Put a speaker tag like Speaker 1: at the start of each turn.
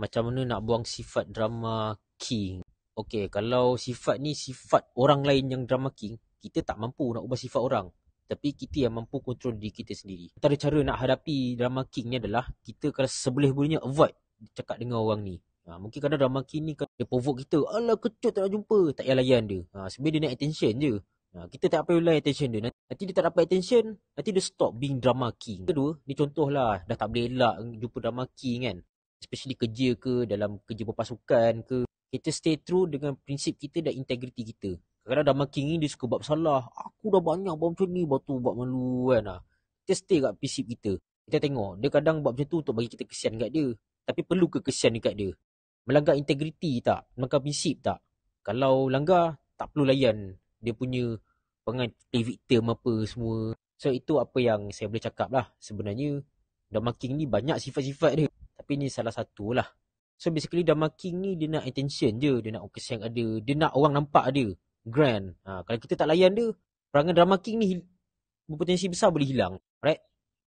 Speaker 1: Macam mana nak buang sifat drama king. Okay, kalau sifat ni sifat orang lain yang drama king, kita tak mampu nak ubah sifat orang. Tapi kita yang mampu kontrol diri kita sendiri. Antara cara nak hadapi drama king ni adalah kita kalau seboleh-bolehnya avoid cakap dengan orang ni. Mungkin kadang drama king ni dia provoke kita. Alah kecut tak nak jumpa. Tak payah layan dia. Sebenarnya dia nak attention je. Kita tak payah layan attention dia. Nanti dia tak dapat attention. Nanti dia stop being drama king. Kedua, ni contoh lah. Dah tak boleh elak jumpa drama king kan. Especially kerja ke, dalam kerja berpasukan ke. Kita stay true dengan prinsip kita dan integriti kita. Kadang-kadang drama king ni dia suka buat salah. Aku dah banyak buat macam ni, buat tu, buat malu kan. Kita stay kat prinsip kita. Kita tengok, dia kadang buat macam tu untuk bagi kita kesian kat dia. Tapi perlu ke kesian dekat dia? Melanggar integriti tak? Melanggar prinsip tak? Kalau langgar, tak perlu layan dia punya play victim apa semua. So itu apa yang saya boleh cakap lah. Sebenarnya drama king ni banyak sifat-sifat dia. Tapi ni salah satu lah. So basically drama king ni dia nak attention je. Dia nak kesian kat dia. Dia nak orang nampak dia grand. Kalau kita tak layan dia, perangai drama king ni berpotensi besar boleh hilang. Right?